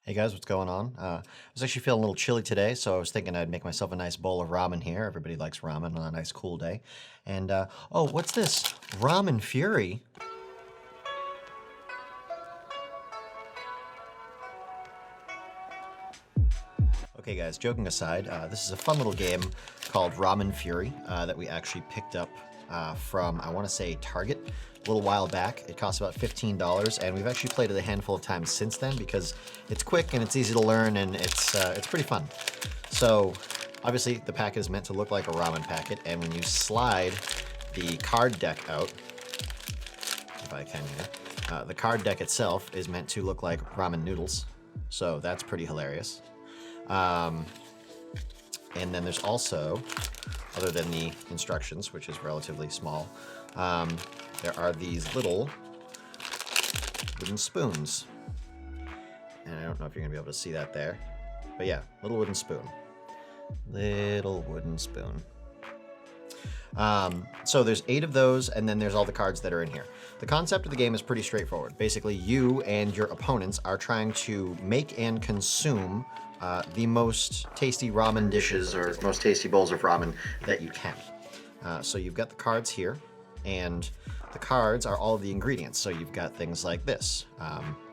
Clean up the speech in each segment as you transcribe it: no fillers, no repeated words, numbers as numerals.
Hey guys, what's going on? I was actually feeling a little chilly today, so I was thinking I'd make myself a nice bowl of ramen here. Everybody likes ramen on a nice cool day. And, oh, what's this? Ramen Fury? Okay guys, joking aside, this is a fun little game called Ramen Fury that we actually picked up from, I want to say, Target a little while back. It costs about $15, and we've actually played it a handful of times since then because it's quick and it's easy to learn and it's pretty fun. So obviously the packet is meant to look like a ramen packet, and when you slide the card deck out, if I can here, the card deck itself is meant to look like ramen noodles. So that's pretty hilarious. And then there's also, other than the instructions, which is relatively small, there are these little wooden spoons. And I don't know if you're gonna be able to see that there, but yeah, little wooden spoon. Little wooden spoon. So there's 8 of those, and then there's all the cards that are in here. The concept of the game is pretty straightforward. Basically, you and your opponents are trying to make and consume the most tasty ramen dishes or most tasty bowls of ramen that you can. So you've got the cards here, and the cards are all of the ingredients. So you've got things like this,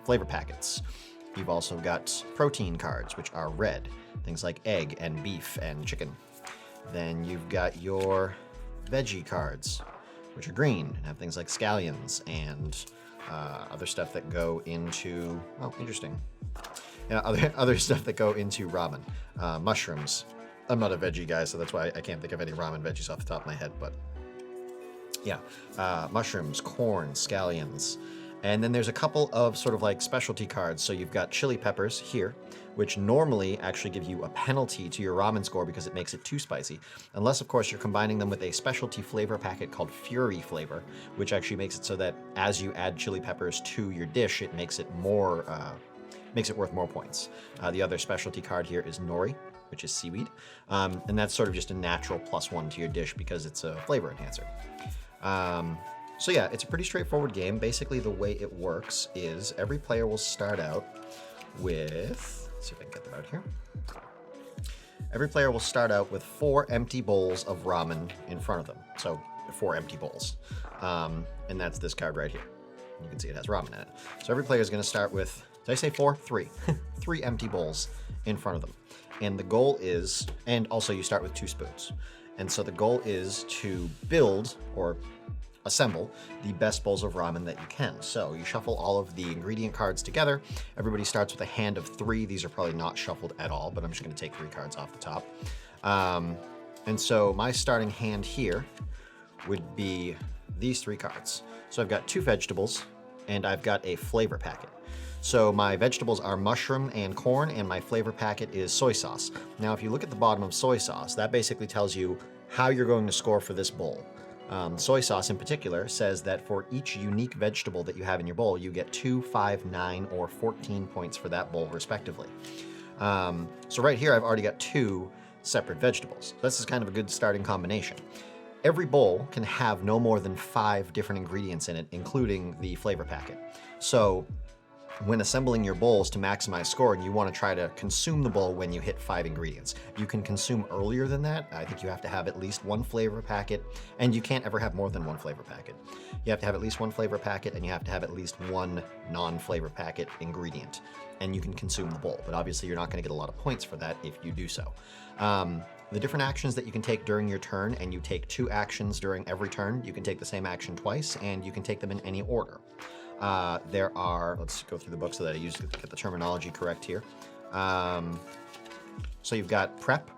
flavor packets. You've also got protein cards, which are red, things like egg and beef and chicken. Then you've got your veggie cards, which are green and have things like scallions and other stuff that go into, oh, interesting. Yeah, other stuff that go into ramen. Mushrooms. I'm not a veggie guy, so that's why I can't think of any ramen veggies off the top of my head, but yeah. Mushrooms, corn, scallions. And then there's a couple of sort of like specialty cards. So you've got chili peppers here, which normally actually give you a penalty to your ramen score because it makes it too spicy. Unless, of course, you're combining them with a specialty flavor packet called Fury flavor, which actually makes it so that as you add chili peppers to your dish, it makes it more, makes it worth more points. The other specialty card here is nori, which is seaweed. And that's sort of just a natural +1 to your dish because it's a flavor enhancer. So yeah, it's a pretty straightforward game. Basically, the way it works is every player will start out with, let's see if I can get them out here. Every player will start out with 4 empty bowls of ramen in front of them. So 4 empty bowls. And that's this card right here. You can see it has ramen in it. So every player is going to start with, did I say 4? 3. 3 empty bowls in front of them. And the goal is, and also you start with 2 spoons. And so the goal is to build or assemble the best bowls of ramen that you can. So you shuffle all of the ingredient cards together. Everybody starts with a hand of 3. These are probably not shuffled at all, but I'm just going to take 3 cards off the top. And so my starting hand here would be these 3 cards. So I've got 2 vegetables and I've got a flavor packet. So my vegetables are mushroom and corn, and my flavor packet is soy sauce. Now, if you look at the bottom of soy sauce, that basically tells you how you're going to score for this bowl. Soy sauce in particular says that for each unique vegetable that you have in your bowl, you get 2, 5, 9, or 14 points for that bowl, respectively. So right here, I've already got 2 separate vegetables. This is kind of a good starting combination. Every bowl can have no more than 5 different ingredients in it, including the flavor packet. So when assembling your bowls to maximize scoring, you want to try to consume the bowl when you hit 5 ingredients. You can consume earlier than that. I think you have to have at least 1 flavor packet, and you can't ever have more than 1 flavor packet. You have to have at least 1 flavor packet, and you have to have at least 1 non-flavor packet ingredient, and you can consume the bowl. But obviously, you're not going to get a lot of points for that if you do so. The different actions that you can take during your turn, and you take 2 actions during every turn. You can take the same action twice, and you can take them in any order. There are, let's go through the book so that I get the terminology correct here. So you've got prep.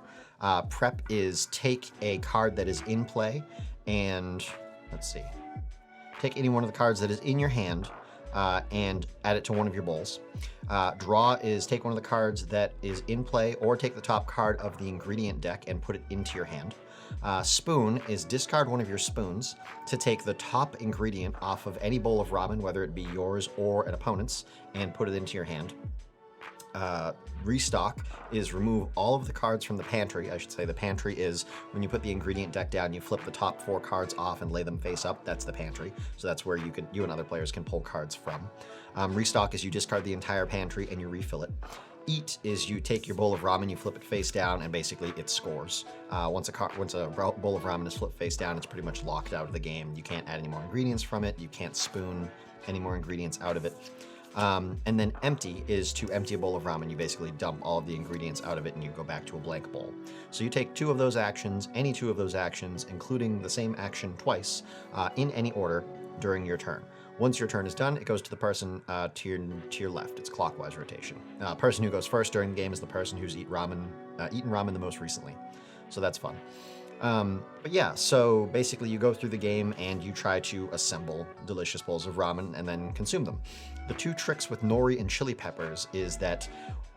Prep is take a card that is in play and, let's see, take any one of the cards that is in your hand and add it to one of your bowls. Draw is take one of the cards that is in play or take the top card of the ingredient deck and put it into your hand. Spoon is discard one of your spoons to take the top ingredient off of any bowl of ramen, whether it be yours or an opponent's, and put it into your hand. restock is remove all of the cards from the pantry. I should say the pantry is when you put the ingredient deck down, you flip the top 4 cards off and lay them face up. That's the pantry. So that's where you and other players can pull cards from. Restock is you discard the entire pantry and you refill it. Eat is you take your bowl of ramen, you flip it face down, and basically it scores. Once a bowl of ramen is flipped face down, it's pretty much locked out of the game. You can't add any more ingredients from it. You can't spoon any more ingredients out of it. And then empty is to empty a bowl of ramen. You basically dump all of the ingredients out of it and you go back to a blank bowl. So you take 2 of those actions, any 2 of those actions, including the same action twice, in any order during your turn. Once your turn is done, it goes to the person to your left. It's clockwise rotation. Person who goes first during the game is the person who's eaten ramen the most recently. So that's fun. But yeah, so basically you go through the game and you try to assemble delicious bowls of ramen and then consume them. The 2 tricks with nori and chili peppers is that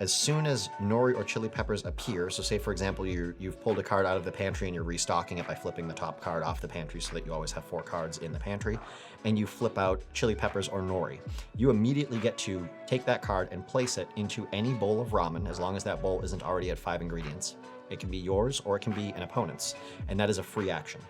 as soon as nori or chili peppers appear, so say for example you've pulled a card out of the pantry and you're restocking it by flipping the top card off the pantry so that you always have 4 cards in the pantry, and you flip out chili peppers or nori, you immediately get to take that card and place it into any bowl of ramen as long as that bowl isn't already at 5 ingredients. It can be yours or it can be an opponent's, and that is a free action.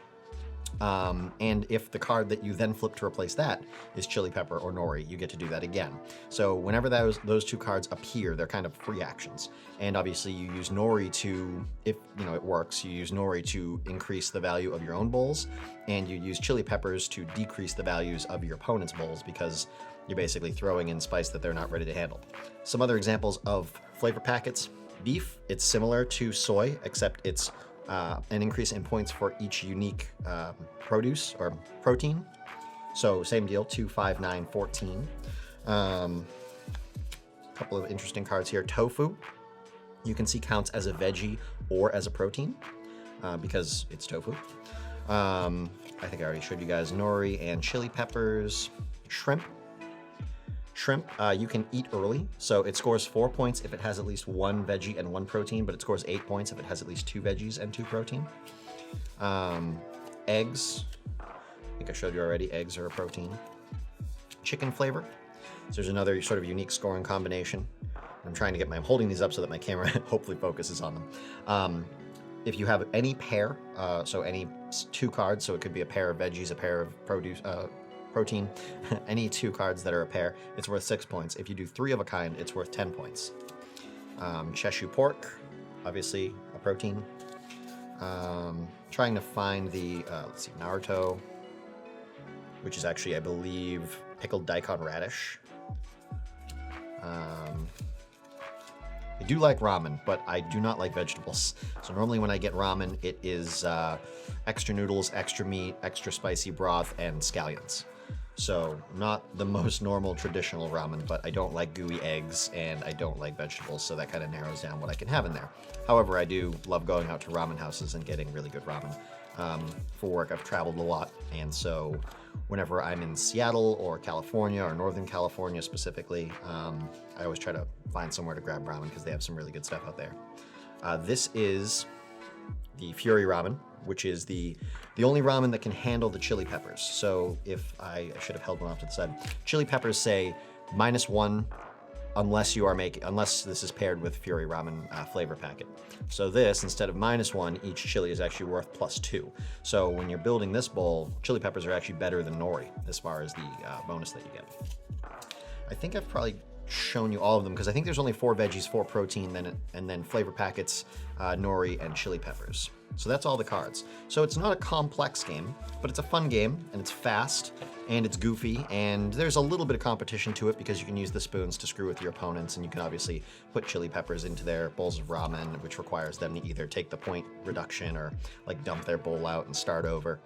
And if the card that you then flip to replace that is chili pepper or nori, you get to do that again. So whenever those 2 cards appear, they're kind of free actions. And obviously you use nori to, if it works, you use nori to increase the value of your own bowls, and you use chili peppers to decrease the values of your opponent's bowls because you're basically throwing in spice that they're not ready to handle. Some other examples of flavor packets. Beef, it's similar to soy, except it's an increase in points for each unique produce or protein. So same deal, 2, 5, 9, 14. A couple of interesting cards here. Tofu, you can see counts as a veggie or as a protein because it's tofu. I think I already showed you guys nori and chili peppers. Shrimp, you can eat early, so it scores 4 points if it has at least 1 veggie and 1 protein, but it scores 8 points if it has at least 2 veggies and 2 protein. Eggs, I think I showed you already, eggs are a protein. Chicken flavor, so there's another sort of unique scoring combination. I'm holding these up so that my camera hopefully focuses on them. If you have any pair, so any 2 cards, so it could be a pair of veggies, a pair of protein, any 2 cards that are a pair, it's worth 6 points. If you do 3 of a kind, it's worth 10 points. Cheshu pork, obviously a protein. Trying to find the, Naruto, which is actually, I believe, pickled daikon radish. I do like ramen, but I do not like vegetables. So normally when I get ramen, it is extra noodles, extra meat, extra spicy broth, and scallions. So not the most normal traditional ramen, but I don't like gooey eggs and I don't like vegetables, so that kind of narrows down what I can have in there. However, I do love going out to ramen houses and getting really good ramen. For work, I've traveled a lot, and so whenever I'm in Seattle or California or Northern California specifically, I always try to find somewhere to grab ramen because they have some really good stuff out there. This is the Fury ramen, which is the only ramen that can handle the chili peppers. So if I should have held one off to the side. Chili peppers say -1 unless this is paired with Fury ramen flavor packet. So this, instead of -1, each chili is actually worth +2. So when you're building this bowl, chili peppers are actually better than nori as far as the bonus that you get. I think I've probably shown you all of them because I think there's only 4 veggies, 4 protein, and then flavor packets, nori, and chili peppers. So that's all the cards. So it's not a complex game, but it's a fun game, and it's fast, and it's goofy, and there's a little bit of competition to it because you can use the spoons to screw with your opponents, and you can obviously put chili peppers into their bowls of ramen, which requires them to either take the point reduction or like dump their bowl out and start over.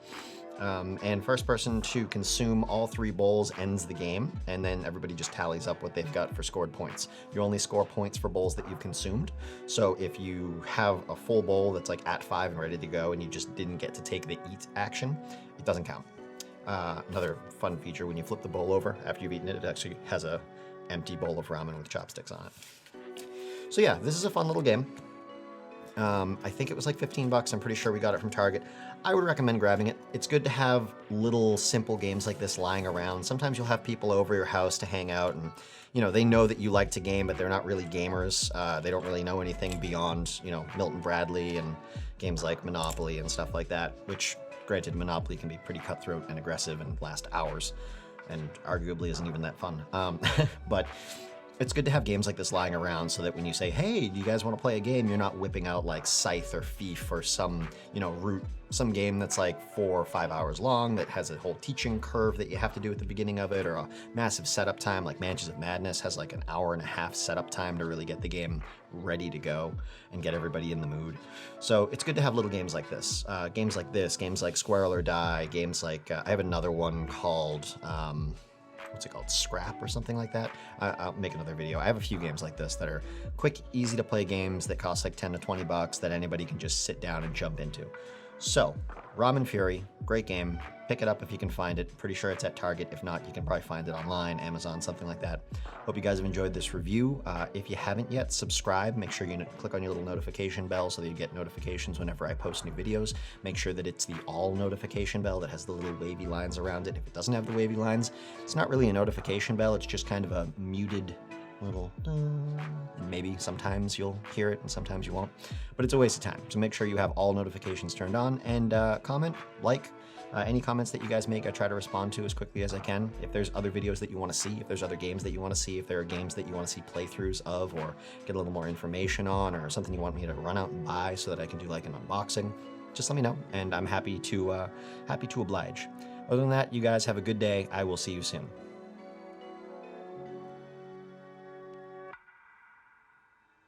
And first person to consume all 3 bowls ends the game, and then everybody just tallies up what they've got for scored points. You only score points for bowls that you've consumed, so if you have a full bowl that's like at 5 and ready to go and you just didn't get to take the eat action, it doesn't count. Another fun feature, when you flip the bowl over after you've eaten it, it actually has a empty bowl of ramen with chopsticks on it. So yeah, this is a fun little game. I think it was like 15 bucks. I'm pretty sure we got it from Target. I would recommend grabbing it. It's good to have little simple games like this lying around. Sometimes you'll have people over your house to hang out and, you know, they know that you like to game, but they're not really gamers. They don't really know anything beyond, you know, Milton Bradley and games like Monopoly and stuff like that, which, granted, Monopoly can be pretty cutthroat and aggressive and last hours and arguably isn't even that fun. But it's good to have games like this lying around so that when you say, hey, do you guys want to play a game, you're not whipping out like Scythe or Thief or some, you know, some game that's like 4 or 5 hours long that has a whole teaching curve that you have to do at the beginning of it, or a massive setup time like Mansions of Madness has like an hour-and-a-half setup time to really get the game ready to go and get everybody in the mood. So it's good to have little games like this. Games like Squirrel or Die, games like, I have another one called, what's it called, Scrap or something like that. I'll make another video. I have a few games like this that are quick, easy to play games that cost like 10 to 20 bucks that anybody can just sit down and jump into. So, Ramen Fury, great game. Pick it up if you can find it. Pretty sure it's at Target. If not, you can probably find it online, Amazon, something like that. Hope you guys have enjoyed this review. If you haven't yet, subscribe. Make sure you click on your little notification bell so that you get notifications whenever I post new videos. Make sure that it's the all notification bell that has the little wavy lines around it. If it doesn't have the wavy lines, it's not really a notification bell. It's just kind of a muted little and maybe sometimes you'll hear it and sometimes you won't, but it's a waste of time. So make sure you have all notifications turned on, and comment, like, any comments that you guys make, I try to respond to as quickly as I can. If there's other videos that you want to see, if there's other games that you want to see, if there are games that you want to see playthroughs of or get a little more information on, or something you want me to run out and buy so that I can do like an unboxing, just let me know, and I'm happy to oblige. Other than that, you guys have a good day. I will see you soon.